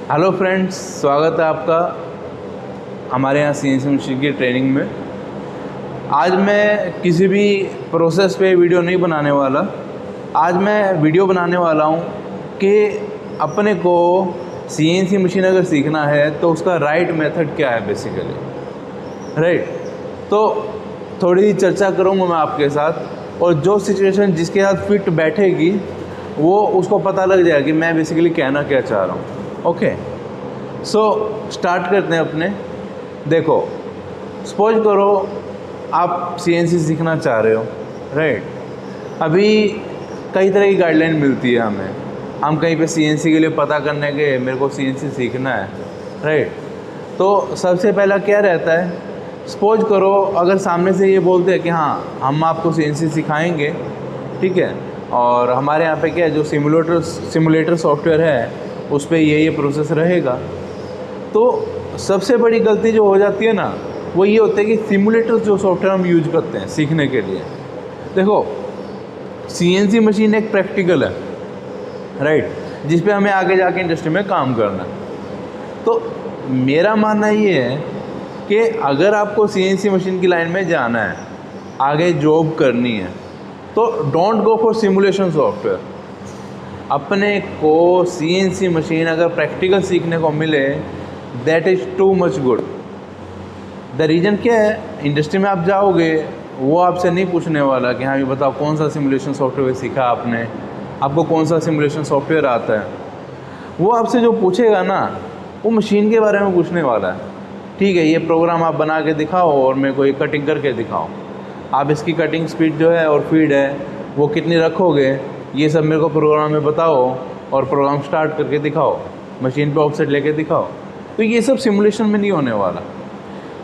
Hello friends, स्वागत है आपका हमारे यहाँ सीएनसी मशीन की ट्रेनिंग में। आज मैं किसी भी प्रोसेस पे वीडियो नहीं बनाने वाला। आज मैं वीडियो बनाने वाला हूँ कि अपने को सीएनसी मशीन अगर सीखना है तो उसका राइट मेथड क्या है बेसिकली, राइट। तो थोड़ी चर्चा करूँगा मैं आपके साथ, और जो सिचुएशन जिसके साथ फिट बैठेगी वो उसको पता लग जाएगा कि मैं बेसिकली कहना क्या चाह रहा हूँ। ओके, सो स्टार्ट करते हैं अपने। देखो, सपोज करो आप सीएनसी सीखना चाह रहे हो, राइट। अभी कई तरह की गाइडलाइन मिलती है हमें। हम कहीं पे सीएनसी के लिए पता करने के मेरे को सीएनसी सीखना है, राइट। तो सबसे पहला क्या रहता है, सपोज करो अगर सामने से ये बोलते हैं कि हाँ हम आपको सीएनसी सिखाएंगे, ठीक है, और हमारे यहाँ पे क्या है जो सिमुलेटर सॉफ्टवेयर है उस पर ये प्रोसेस रहेगा। तो सबसे बड़ी गलती जो हो जाती है ना वो ये होता है कि सिमुलेटर जो सॉफ्टवेयर हम यूज करते हैं सीखने के लिए, देखो सीएनसी मशीन एक प्रैक्टिकल है, राइट, जिस पे हमें आगे जाके इंडस्ट्री में काम करना है। तो मेरा मानना ये है कि अगर आपको सीएनसी मशीन की लाइन में जाना है, आगे जॉब करनी है, तो don't go for simulation software. अपने को सीएनसी मशीन अगर प्रैक्टिकल सीखने को मिले that is too much good. The reason क्या है, इंडस्ट्री में आप जाओगे वो आपसे नहीं पूछने वाला कि हाँ ये बताओ कौन सा सिमुलेशन सॉफ्टवेयर सीखा आपने, आपको कौन सा सिमुलेशन सॉफ्टवेयर आता है। वो आपसे जो पूछेगा ना वो मशीन के बारे में पूछने वाला है। ठीक है, ये प्रोग्राम आप बना के दिखाओ और मेरे को ये कटिंग करके दिखाओ, आप इसकी कटिंग स्पीड जो है और फीड है वो कितनी रखोगे, ये सब मेरे को प्रोग्राम में बताओ और प्रोग्राम स्टार्ट करके दिखाओ, मशीन पे ऑफसेट लेके दिखाओ। तो ये सब सिमुलेशन में नहीं होने वाला।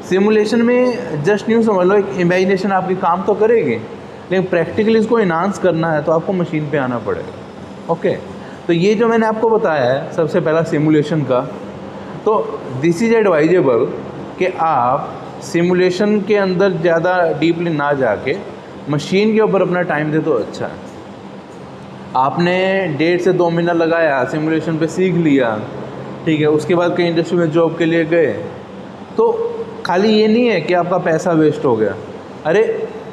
सिमुलेशन में जस्ट न्यू समझ लो, एक इमेजिनेशन आपकी काम तो करेगी, लेकिन प्रैक्टिकली इसको इन्हांस करना है तो आपको मशीन पे आना पड़ेगा। ओके, तो ये जो मैंने आपको बताया है सबसे पहला सिमुलेशन का, तो दिस इज़ एडवाइजेबल कि आप सिमुलेशन के अंदर ज़्यादा डीपली ना जाके मशीन के ऊपर अपना टाइम दे तो अच्छा है। आपने 1.5 से 2 महीना लगाया सिमुलेशन पे, सीख लिया, ठीक है, उसके बाद कहीं इंडस्ट्री में जॉब के लिए गए, तो खाली ये नहीं है कि आपका पैसा वेस्ट हो गया। अरे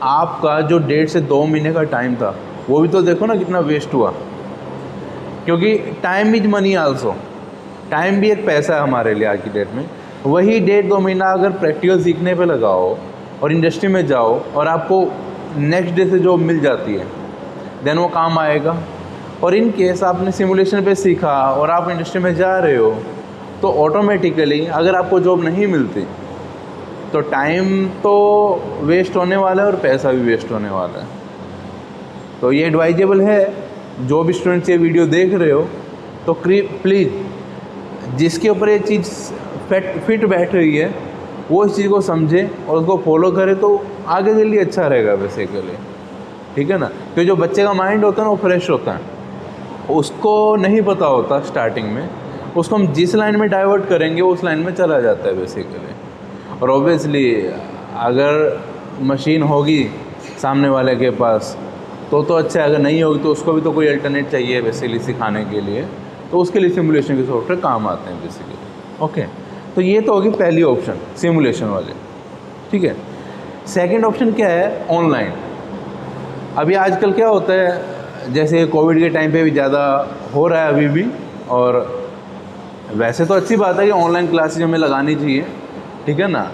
आपका जो 1.5 से 2 महीने का टाइम था वो भी तो देखो ना कितना वेस्ट हुआ, क्योंकि time is money also. Time भी एक पैसा है हमारे लिए आज की डेट में। वही 1.5-2 महीना अगर प्रैक्टिकल सीखने पे लगाओ और इंडस्ट्री में जाओ और आपको नेक्स्ट डे से जॉब मिल जाती है, देन वो काम आएगा। और इन केस आपने सिमुलेशन पे सीखा और आप इंडस्ट्री में जा रहे हो तो ऑटोमेटिकली अगर आपको जॉब नहीं मिलती तो टाइम तो वेस्ट होने वाला है और पैसा भी वेस्ट होने वाला है। तो ये एडवाइजेबल है, जो भी स्टूडेंट्स ये वीडियो देख रहे हो तो प्लीज़ जिसके ऊपर ये चीज़ फिट बैठ रही है वो इस चीज़ को समझे और उसको फॉलो करे तो आगे के लिए अच्छा रहेगा बेसिकली, ठीक है ना। क्योंकि जो बच्चे का माइंड होता है ना वो फ्रेश होता है, उसको नहीं पता होता स्टार्टिंग में, उसको हम जिस लाइन में डाइवर्ट करेंगे उस लाइन में चला जाता है बेसिकली। और ऑब्वियसली अगर मशीन होगी सामने वाले के पास तो अच्छा है, अगर नहीं होगी तो उसको भी तो कोई अल्टरनेट चाहिए बेसिकली सिखाने के लिए, तो उसके लिए सिमुलेशन के सॉफ्टवेयर काम आते हैं बेसिकली। ओके, तो ये तो होगी पहली ऑप्शन सिमुलेशन वाले, ठीक है। सेकेंड ऑप्शन क्या है, ऑनलाइन। अभी आजकल क्या होता है, जैसे कोविड के टाइम पे भी ज़्यादा हो रहा है अभी भी, और वैसे तो अच्छी बात है कि ऑनलाइन क्लासेज हमें लगानी चाहिए, ठीक है ना,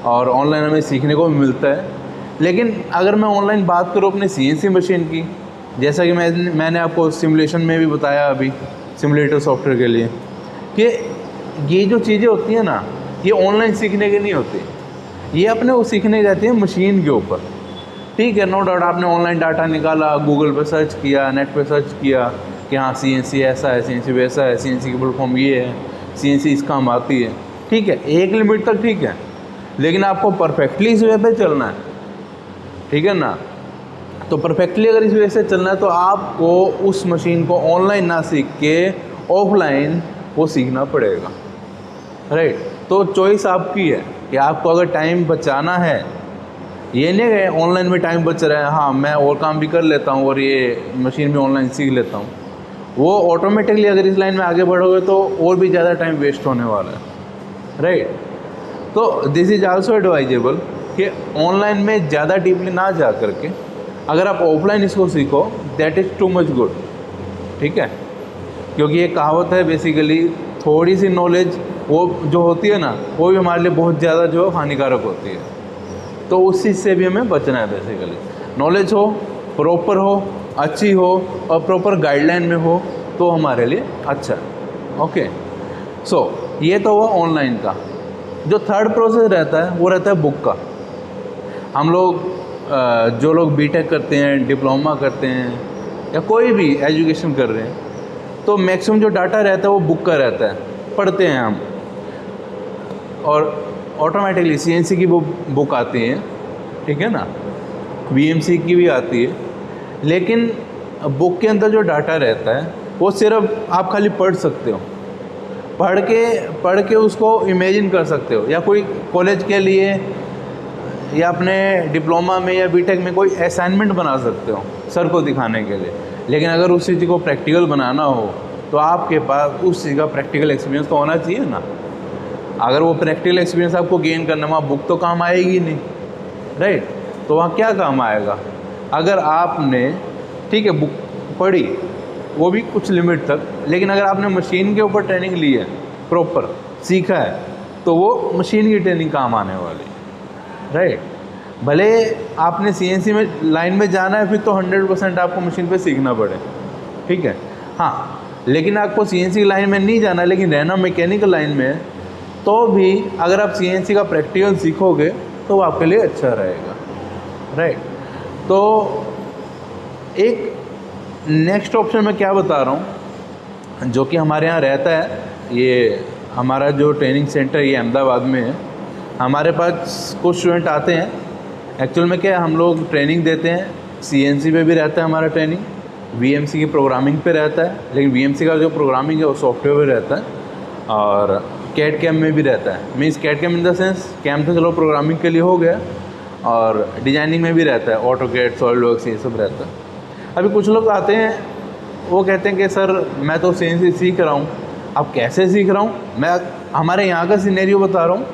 और ऑनलाइन हमें सीखने को भी मिलता है। लेकिन अगर मैं ऑनलाइन बात करूँ अपने सीएनसी मशीन की, जैसा कि मैंने आपको सिमुलेशन में भी बताया अभी सिमुलेटर सॉफ्टवेयर के लिए, कि ये जो चीज़ें होती हैं ना ये ऑनलाइन सीखने की नहीं होती, ये अपने वो सीखने जाती है मशीन के ऊपर। ठीक है, नो डाउट आपने ऑनलाइन डाटा निकाला, गूगल पे सर्च किया, नेट पे सर्च किया कि हाँ सीएनसी ऐसा है, सीएनसी वैसा है, सीएनसी की फुल फॉर्म ये है, सीएनसी इस काम आती है, ठीक है, एक लिमिट तक ठीक है, लेकिन आपको परफेक्टली इस वे पे चलना है, ठीक है ना। तो परफेक्टली अगर इस वे से चलना है तो आपको उस मशीन को ऑनलाइन ना सीख के ऑफलाइन वो सीखना पड़ेगा, राइट। तो चॉइस आपकी है कि आपको अगर टाइम बचाना है, ये नहीं है ऑनलाइन में टाइम बच रहा है, हाँ मैं और काम भी कर लेता हूँ और ये मशीन भी ऑनलाइन सीख लेता हूँ, वो ऑटोमेटिकली अगर इस लाइन में आगे बढ़ोगे तो और भी ज़्यादा टाइम वेस्ट होने वाला है, राइट। तो दिस इज़ आल्सो एडवाइजेबल कि ऑनलाइन में ज़्यादा डीपली ना जा करके अगर आप ऑफलाइन इसको सीखो, that is too much good, ठीक है। क्योंकि ये कहावत है बेसिकली, थोड़ी सी नॉलेज वो जो होती है ना, वो भी हमारे लिए बहुत ज़्यादा जो हानिकारक होती है। तो उस चीज़ से भी हमें बचना है बेसिकली। नॉलेज हो, प्रॉपर हो, अच्छी हो और प्रॉपर गाइडलाइन में हो तो हमारे लिए अच्छा है। ओके, सो ये तो हुआ ऑनलाइन का। जो थर्ड प्रोसेस रहता है वो रहता है बुक का। हम लोग जो लोग बीटेक करते हैं, डिप्लोमा करते हैं या कोई भी एजुकेशन कर रहे हैं, तो मैक्सिमम जो डाटा रहता है वो बुक का रहता है, पढ़ते हैं हम। और ऑटोमेटिकली सीएनसी की बुक आती है, ठीक है ना, वीएमसी की भी आती है। लेकिन बुक के अंदर जो डाटा रहता है वो सिर्फ आप खाली पढ़ सकते हो, पढ़ के उसको इमेजिन कर सकते हो, या कोई कॉलेज के लिए या अपने डिप्लोमा में या बीटेक में कोई असाइनमेंट बना सकते हो सर को दिखाने के लिए। लेकिन अगर उस चीज़ को प्रैक्टिकल बनाना हो तो आपके पास उस चीज़ का प्रैक्टिकल एक्सपीरियंस तो होना चाहिए ना। अगर वो प्रैक्टिकल एक्सपीरियंस आपको गेन करना, वहाँ बुक तो काम आएगी नहीं, राइट। तो वहाँ क्या काम आएगा? अगर आपने, ठीक है, बुक पढ़ी वो भी कुछ लिमिट तक, लेकिन अगर आपने मशीन के ऊपर ट्रेनिंग ली है, प्रॉपर सीखा है, तो वो मशीन की ट्रेनिंग काम आने वाली, राइट। भले आपने सीएनसी में लाइन में जाना है, फिर तो 100% आपको मशीन पे सीखना पड़े, ठीक है। हाँ, लेकिन आपको सीएनसी लाइन में नहीं जाना, लेकिन रहना मैकेनिकल लाइन में है, तो भी अगर आप सीएनसी का प्रैक्टिकल सीखोगे तो वो आपके लिए अच्छा रहेगा, राइट। तो एक नेक्स्ट ऑप्शन मैं क्या बता रहा हूँ, जो कि हमारे यहाँ रहता है, ये हमारा जो ट्रेनिंग सेंटर ये अहमदाबाद में है। हमारे पास कुछ स्टूडेंट आते हैं, एक्चुअल में क्या है, हम लोग ट्रेनिंग देते हैं, सीएनसी पे भी रहता है हमारा ट्रेनिंग, वीएमसी की प्रोग्रामिंग पे रहता है, लेकिन वीएमसी का जो प्रोग्रामिंग है वो सॉफ्टवेयर पे रहता है, और कैड कैम में भी रहता है। Means CAD CAM in the sense, CAM तो चलो प्रोग्रामिंग के लिए हो गया, और डिजाइनिंग में भी रहता है, ऑटो कैड, सॉलिडवर्क्स, ये सब रहता है। अभी कुछ लोग आते हैं, वो कहते हैं कि सर मैं तो सीएनसी सीख रहा हूँ। अब कैसे सीख रहा हूँ? मैं हमारे यहाँ का सिनेरियो बता रहा हूँ।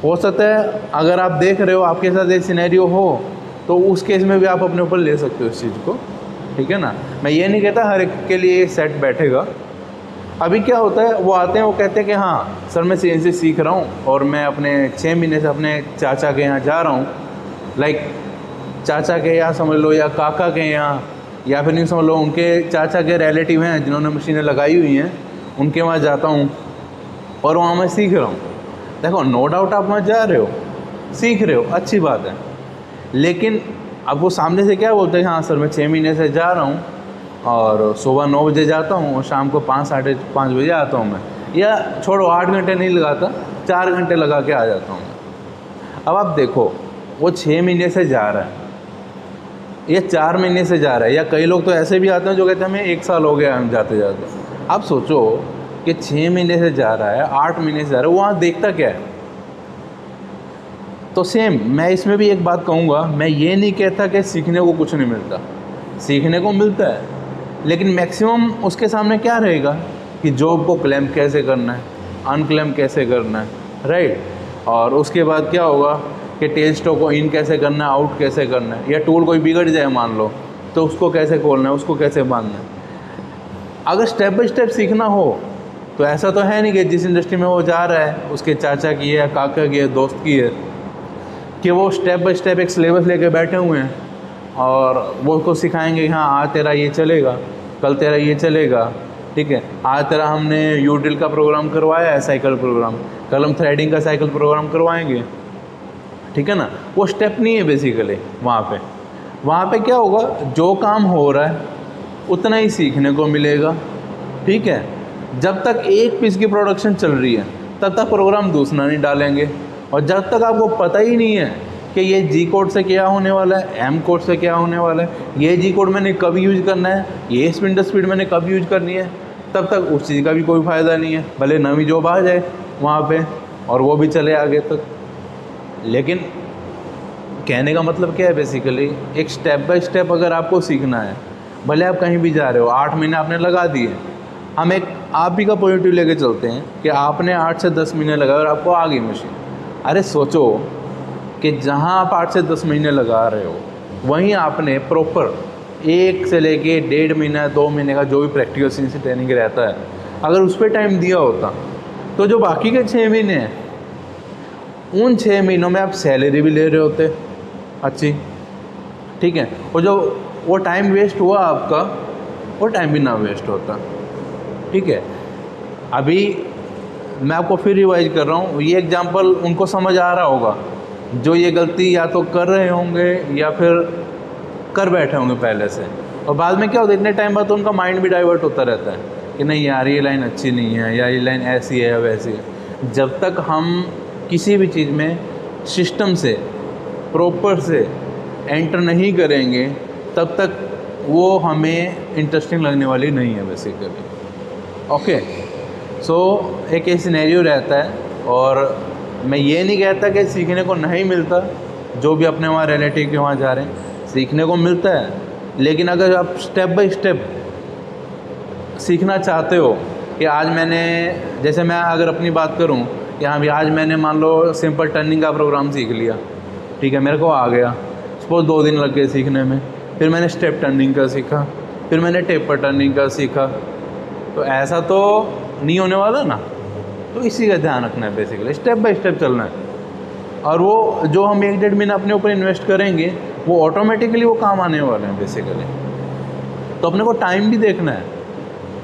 हो सकता है अगर आप देख रहे हो आपके साथ एक सिनेरियो हो, तो उस केस में भी आप अपने ऊपर ले सकते हो इस चीज़ को, ठीक है ना। मैं ये नहीं कहता हर एक के लिए एक सेट बैठेगा। अभी क्या होता है, वो आते हैं, वो कहते हैं कि हाँ सर मैं सीएनसी सीख रहा हूँ और मैं अपने 6 महीने से अपने चाचा के यहाँ जा रहा हूँ, लाइक चाचा के यहाँ समझ लो, या काका के यहाँ, या फिर नहीं समझ लो उनके चाचा के रिलेटिव हैं जिन्होंने मशीनें लगाई हुई हैं, उनके वहाँ जाता हूँ और वहाँ मैं सीख रहा हूँ। देखो, नो डाउट आप वहाँ जा रहे हो, सीख रहे हो, अच्छी बात है। लेकिन अब वो सामने से क्या बोलते हैं, हाँ सर मैं 6 महीने से जा रहा हूँ और सुबह 9 बजे जाता हूँ और शाम को 5 साढ़े 5 बजे आता हूँ मैं, या छोड़ो 8 घंटे नहीं लगाता, 4 घंटे लगा के आ जाता हूँ मैं। अब आप देखो, वो 6 महीने से जा रहा है या 4 महीने से जा रहा है, या कई लोग तो ऐसे भी आते हैं जो कहते हैं हमें 1 साल हो गया हम जाते जाते। आप सोचो कि 6 महीने से जा रहा है, 8 महीने से जा रहा है, वो वहाँ देखता क्या है? तो सेम मैं इसमें भी एक बात कहूँगा, मैं ये नहीं कहता कि सीखने को कुछ नहीं मिलता, सीखने को मिलता है, लेकिन मैक्सिमम उसके सामने क्या रहेगा कि जॉब को क्लेम कैसे करना है, अनक्लेम कैसे करना है, राइट। और उसके बाद क्या होगा कि टेस्टों को इन कैसे करना है, आउट कैसे करना है, या टूल कोई बिगड़ जाए मान लो तो उसको कैसे खोलना है, उसको कैसे बांधना है। अगर स्टेप बाय स्टेप सीखना हो तो ऐसा तो है नहीं कि जिस इंडस्ट्री में वो जा रहा है उसके चाचा की है, काका की है, दोस्त की है, कि वो स्टेप बाय स्टेप एक सिलेबस लेके बैठे हुए हैं और वो उसको सिखाएंगे, हाँ आज तेरा ये चलेगा, कल तेरा ये चलेगा, ठीक है, आज तेरा हमने यूटिल का प्रोग्राम करवाया है, साइकिल प्रोग्राम, कल हम थ्रेडिंग का साइकिल प्रोग्राम करवाएंगे, ठीक है ना। वो स्टेप नहीं है बेसिकली। वहाँ पे क्या होगा, जो काम हो रहा है उतना ही सीखने को मिलेगा, ठीक है। जब तक एक पीस की प्रोडक्शन चल रही है तब तक प्रोग्राम दूसरा नहीं डालेंगे, और जब तक आपको पता ही नहीं है कि ये जी कोड से क्या होने वाला है, एम कोड से क्या होने वाला है, ये जी कोड मैंने कब यूज करना है, ये स्पिंडल स्पीड मैंने कब यूज करनी है, तब तक उस चीज़ का भी कोई फ़ायदा नहीं है। भले नवी जॉब आ जाए वहाँ पे और वो भी चले आगे तक। लेकिन कहने का मतलब क्या है बेसिकली, एक स्टेप बाय स्टेप अगर आपको सीखना है, भले आप कहीं भी जा रहे हो, 8 महीने आपने लगा दिए, हम एक आप ही का पॉजिटिव लेके चलते हैं कि आपने 8 से 10 महीने लगाए और आपको आ गई मशीन। अरे सोचो कि जहाँ आप 8 से 10 महीने लगा रहे हो वहीं आपने प्रॉपर 1 से लेके 1.5 महीना 2 महीने का जो भी प्रैक्टिकल सीएनसी ट्रेनिंग रहता है, अगर उस पर टाइम दिया होता तो जो बाकी के 6 महीने हैं उन 6 महीनों में आप सैलरी भी ले रहे होते अच्छी, ठीक है, और जो वो टाइम वेस्ट हुआ आपका, वो टाइम भी ना वेस्ट होता, ठीक है। अभी मैं आपको फिर रिवाइज कर रहा हूँ, ये एग्जांपल उनको समझ आ रहा होगा जो ये गलती या तो कर रहे होंगे या फिर कर बैठे होंगे पहले से, और बाद में क्या होता है इतने टाइम बाद तो उनका माइंड भी डाइवर्ट होता रहता है कि नहीं यार ये लाइन अच्छी नहीं है या ये लाइन ऐसी है या वैसी है। जब तक हम किसी भी चीज़ में सिस्टम से प्रॉपर से एंटर नहीं करेंगे तब तक वो हमें इंटरेस्टिंग लगने वाली नहीं है बेसिकली। ओके, सो एक ये सिनेरियो रहता है, और मैं ये नहीं कहता कि सीखने को नहीं मिलता, जो भी अपने वहाँ रिलेटिव के वहाँ जा रहे हैं सीखने को मिलता है, लेकिन अगर आप स्टेप बाय स्टेप सीखना चाहते हो कि आज मैंने, जैसे मैं अगर अपनी बात करूं कि हाँ भी आज मैंने मान लो सिंपल टर्निंग का प्रोग्राम सीख लिया, ठीक है, मेरे को आ गया, सपोज 2 दिन लग गए सीखने में, फिर मैंने स्टेप टर्निंग का सीखा, फिर मैंने टेपर टर्निंग का सीखा, तो ऐसा तो नहीं होने वाला ना। तो इसी का ध्यान रखना है बेसिकली, स्टेप बाय स्टेप चलना है, और वो जो हम 1-1.5 महीना अपने ऊपर इन्वेस्ट करेंगे वो ऑटोमेटिकली वो काम आने वाले हैं बेसिकली। तो अपने को टाइम भी देखना है,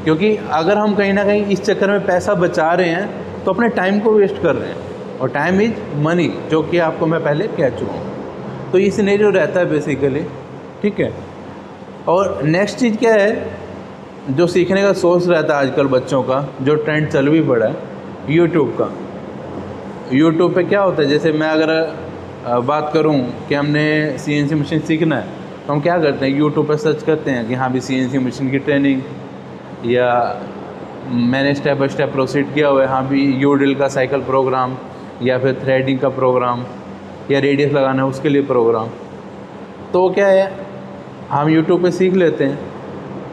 क्योंकि अगर हम कहीं ना कहीं इस चक्कर में पैसा बचा रहे हैं तो अपने टाइम को वेस्ट कर रहे हैं, और टाइम इज मनी, जो कि आपको मैं पहले कह चुका हूँ। तो ये सिनेरियो रहता है बेसिकली, ठीक है। और नेक्स्ट चीज़ क्या है जो सीखने का सोर्स रहता है आजकल बच्चों का, जो ट्रेंड चल भी पड़ा है, यूट्यूब का। यूट्यूब पे क्या होता है, जैसे मैं अगर बात करूं कि हमने सीएनसी मशीन सीखना है तो हम क्या करते हैं, यूट्यूब पे सर्च करते हैं कि हाँ भी सीएनसी मशीन की ट्रेनिंग, या मैंने स्टेप बाय स्टेप प्रोसीड किया हुआ है, हाँ भी यू ड्रिल का साइकिल प्रोग्राम, या फिर थ्रेडिंग का प्रोग्राम, या रेडियस लगाना है उसके लिए प्रोग्राम। तो क्या है, हम यूट्यूब पे सीख लेते हैं,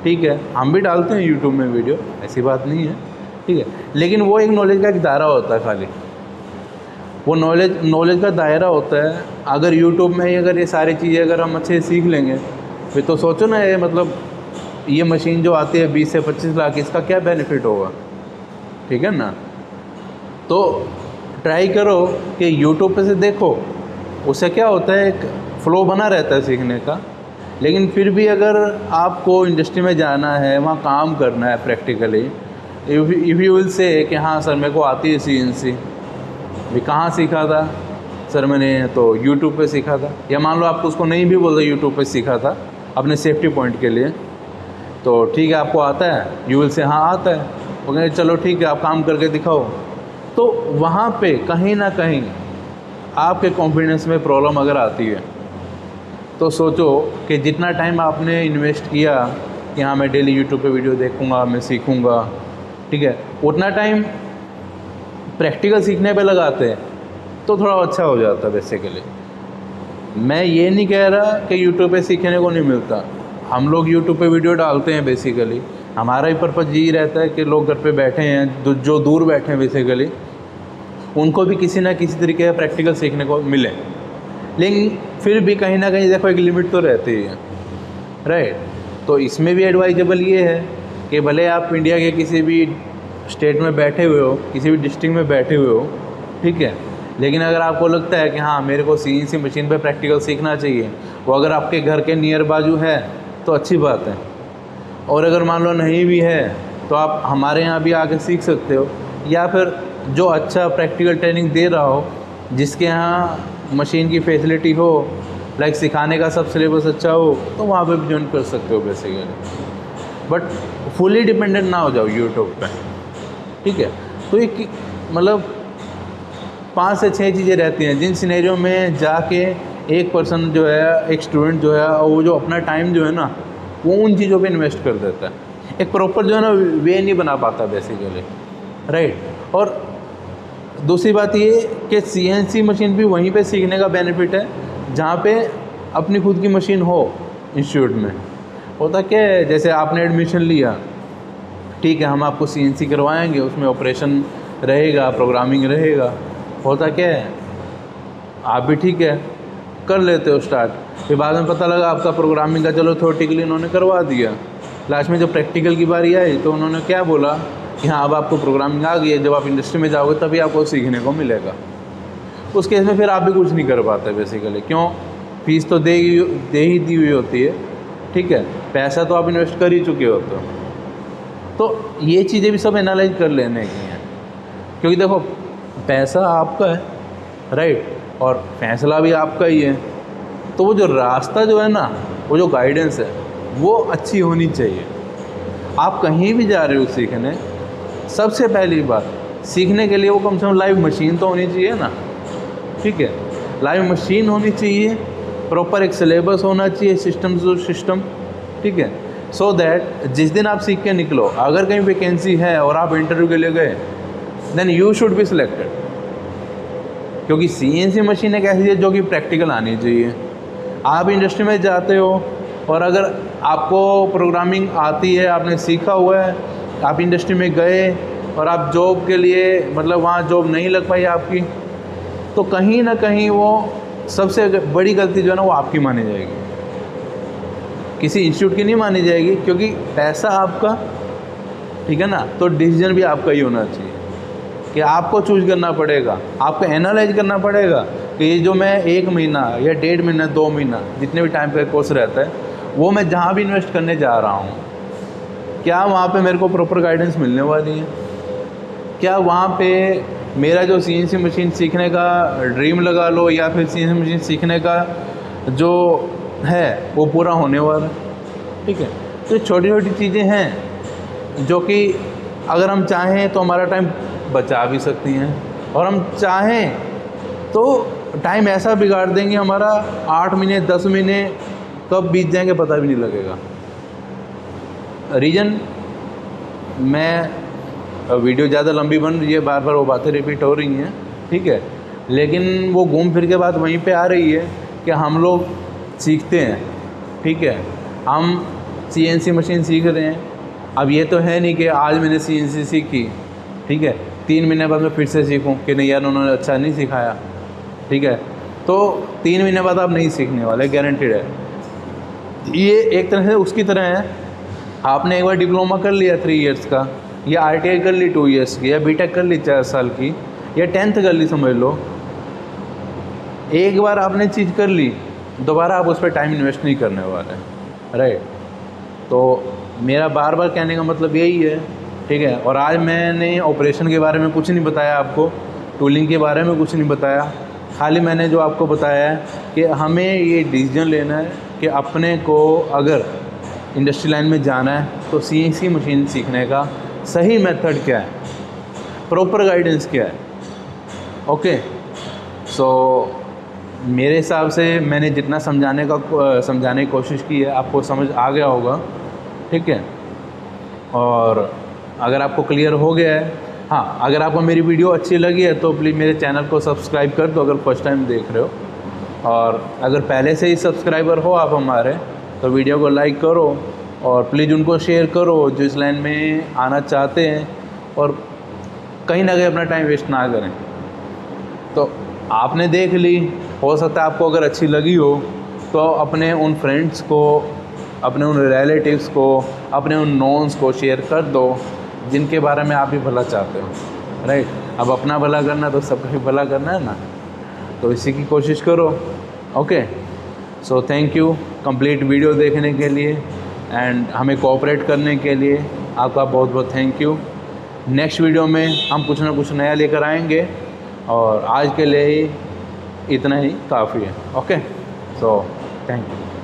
ठीक है, हम भी डालते हैं यूट्यूब में वीडियो, ऐसी बात नहीं है, ठीक है, लेकिन वो एक नॉलेज का एक दायरा होता है, खाली वो नॉलेज का दायरा होता है। अगर यूट्यूब में ही अगर ये सारी चीज़ें अगर हम अच्छे से सीख लेंगे, फिर तो सोचो ना, ये मतलब ये मशीन जो आती है 20 से 25 लाख, इसका क्या बेनिफिट होगा, ठीक है ना। तो ट्राई करो कि यूट्यूब पे से देखो, उससे क्या होता है एक फ़्लो बना रहता है सीखने का। लेकिन फिर भी अगर आपको इंडस्ट्री में जाना है, वहाँ काम करना है practically, if you will say कि हाँ सर मेरे को आती है सीएनसी, भी कहाँ सीखा था सर मैंने, तो यूट्यूब पे सीखा था, या मान लो आपको उसको नहीं भी बोलते यूट्यूब पे सीखा था अपने सेफ्टी पॉइंट के लिए, तो ठीक है आपको आता है, यू विल से हाँ आता है, वो कहेंगे चलो ठीक है आप काम करके दिखाओ। तो वहाँ पे कहीं ना कहीं आपके कॉन्फिडेंस में प्रॉब्लम अगर आती है तो सोचो कि जितना टाइम आपने इन्वेस्ट किया कि हाँ मैं डेली यूट्यूब पे वीडियो देखूँगा, मैं सीखूँगा, ठीक है, उतना टाइम प्रैक्टिकल सीखने पे लगाते हैं तो थोड़ा अच्छा हो जाता है बेसिकली। मैं ये नहीं कह रहा कि यूट्यूब पे सीखने को नहीं मिलता, हम लोग यूट्यूब पे वीडियो डालते हैं बेसिकली, हमारा ही पर्पज़ यही रहता है कि लोग घर पे बैठे हैं, जो दूर बैठे हैं बेसिकली, उनको भी किसी ना किसी तरीके का प्रैक्टिकल सीखने को मिले। लेकिन फिर भी कहीं ना कहीं देखो एक लिमिट तो रहती है, राइट। तो इसमें भी एडवाइजेबल ये है कि भले आप इंडिया के किसी भी स्टेट में बैठे हुए हो, किसी भी डिस्ट्रिक्ट में बैठे हुए हो, ठीक है, लेकिन अगर आपको लगता है कि हाँ मेरे को सीएनसी मशीन पे प्रैक्टिकल सीखना चाहिए, वो अगर आपके घर के नियर बाजू है तो अच्छी बात है, और अगर मान लो नहीं भी है तो आप हमारे यहाँ भी आके सीख सकते हो, या फिर जो अच्छा प्रैक्टिकल ट्रेनिंग दे रहा हो, जिसके यहाँ मशीन की फैसिलिटी हो, लाइक सिखाने का सब सिलेबस अच्छा हो, तो वहाँ पे भी ज्वाइन कर सकते हो बेसिकली। बट फुली डिपेंडेंट ना हो जाओ यूट्यूब पे, ठीक है। तो एक मतलब 5 से 6 चीज़ें रहती हैं जिन सिनेरियो में जाके एक पर्सन जो है, एक स्टूडेंट जो है, वो जो अपना टाइम जो है ना वो उन चीज़ों पे इन्वेस्ट कर देता है, एक प्रॉपर जो है ना वे नहीं बना पाता बेसिकली, राइट। और दूसरी बात ये कि सीएनसी मशीन भी वहीं पे सीखने का बेनिफिट है जहाँ पे अपनी खुद की मशीन हो इंस्टीट्यूट में। होता क्या है, जैसे आपने एडमिशन लिया, ठीक है, हम आपको CNC करवाएंगे, उसमें ऑपरेशन रहेगा, प्रोग्रामिंग रहेगा। होता क्या है, आप भी ठीक है कर लेते हो स्टार्ट, फिर बाद में पता लगा आपका प्रोग्रामिंग का चलो थ्योरेटिकली उन्होंने करवा दिया, लास्ट में जब प्रैक्टिकल की बारी आई तो उन्होंने क्या बोला कि हाँ अब आपको प्रोग्रामिंग आ गई है, जब आप इंडस्ट्री में जाओगे तभी आपको सीखने को मिलेगा। उस केस में फिर आप भी कुछ नहीं कर पाते बेसिकली। क्यों? फीस तो दे ही दी हुई होती है, ठीक है, पैसा तो आप इन्वेस्ट कर ही चुके होते हो। तो ये चीज़ें भी सब एनालाइज कर लेने की हैं, क्योंकि देखो पैसा आपका है, राइट, और फैसला भी आपका ही है। तो वो जो रास्ता जो है ना, वो जो गाइडेंस है वो अच्छी होनी चाहिए। आप कहीं भी जा रहे हो सीखने, सबसे पहली बात सीखने के लिए वो कम से कम लाइव मशीन तो होनी चाहिए ना, ठीक है, लाइव मशीन होनी चाहिए, प्रॉपर एक सिलेबस होना चाहिए, सिस्टम, ठीक है, सो दैट जिस दिन आप सीख के निकलो, अगर कहीं वैकेंसी है और आप इंटरव्यू के लिए गए, then you should be selected. क्योंकि CNC मशीन एक ऐसी है जो कि प्रैक्टिकल आनी चाहिए। आप इंडस्ट्री में जाते हो और अगर आपको प्रोग्रामिंग आती है, आपने सीखा हुआ है, आप इंडस्ट्री में गए और आप जॉब के लिए मतलब वहाँ जॉब नहीं लग पाई आपकी, तो कहीं ना कहीं वो सबसे बड़ी गलती जो है ना वो आपकी मानी जाएगी, किसी इंस्टीट्यूट की नहीं मानी जाएगी, क्योंकि पैसा आपका, ठीक है ना, तो डिसीजन भी आपका ही होना चाहिए कि आपको चूज करना पड़ेगा, आपको एनालाइज करना पड़ेगा कि ये जो मैं 1 महीना या 1.5 महीना 2 महीना जितने भी टाइम का कोर्स रहता है, वो मैं जहाँ भी इन्वेस्ट करने जा रहा हूँ, क्या वहाँ पे मेरे को प्रॉपर गाइडेंस मिलने वाली है? क्या वहाँ पे मेरा जो CNC मशीन सीखने का ड्रीम लगा लो या फिर CNC मशीन सीखने का जो है वो पूरा होने वाला है? ठीक है, तो छोटी छोटी चीज़ें हैं जो कि अगर हम चाहें तो हमारा टाइम बचा भी सकती हैं, और हम चाहें तो टाइम ऐसा बिगाड़ देंगे हमारा 8 महीने 10 महीने कब बीत जाएंगे पता भी नहीं लगेगा। रीज़न, मैं वीडियो ज़्यादा लंबी बन रही है, बार बार वो बातें रिपीट हो रही हैं, ठीक है, लेकिन वो घूम फिर के बात वहीं पे आ रही है कि हम लोग सीखते हैं, ठीक है, हम CNC मशीन सीख रहे हैं। अब ये तो है नहीं कि आज मैंने CNC सीखी, ठीक है, 3 महीने बाद मैं फिर से सीखूं कि नहीं यार उन्होंने अच्छा नहीं सिखाया, ठीक है, तो 3 महीने बाद आप नहीं सीखने वाले, गारंटीड है। ये एक तरह से उसकी तरह है, आपने एक बार डिप्लोमा कर लिया 3 इयर्स का, या ITI कर ली 2 इयर्स की, या BTech कर ली 4 साल की, या 10th कर ली, समझ लो, एक बार आपने चीज़ कर ली, दोबारा आप उस पर टाइम इन्वेस्ट नहीं करने वाले, राइट। तो मेरा बार बार कहने का मतलब यही है, ठीक है। और आज मैंने ऑपरेशन के बारे में कुछ नहीं बताया आपको, टूलिंग के बारे में कुछ नहीं बताया, खाली मैंने जो आपको बताया है कि हमें ये डिसीजन लेना है कि अपने को अगर इंडस्ट्री लाइन में जाना है तो CNC मशीन सीखने का सही मेथड क्या है, प्रॉपर गाइडेंस क्या है। ओके, सो मेरे हिसाब से मैंने जितना समझाने की कोशिश की है आपको समझ आ गया होगा, ठीक है। और अगर आपको क्लियर हो गया है, हाँ, अगर आपको मेरी वीडियो अच्छी लगी है तो प्लीज़ मेरे चैनल को सब्सक्राइब कर दो अगर फर्स्ट टाइम देख रहे हो, और अगर पहले से ही सब्सक्राइबर हो आप हमारे तो वीडियो को लाइक करो और प्लीज़ उनको शेयर करो जो इस लाइन में आना चाहते हैं, और कहीं ना कहीं अपना टाइम वेस्ट ना करें। तो आपने देख ली, हो सकता है आपको अगर अच्छी लगी हो तो अपने उन फ्रेंड्स को, अपने उन रिलेटिव्स को, अपने उन नोन्स को शेयर कर दो जिनके बारे में आप भी भला चाहते हो, राइट। अब अपना भला करना तो सबका भी भला करना है ना, तो इसी की कोशिश करो। Okay, so thank you complete video देखने के लिए एंड हमें कोऑपरेट करने के लिए आपका बहुत बहुत थैंक यू। नेक्स्ट वीडियो में हम कुछ ना कुछ नया लेकर आएंगे, और आज के लिए ही इतना ही काफ़ी है। Okay, so thank you.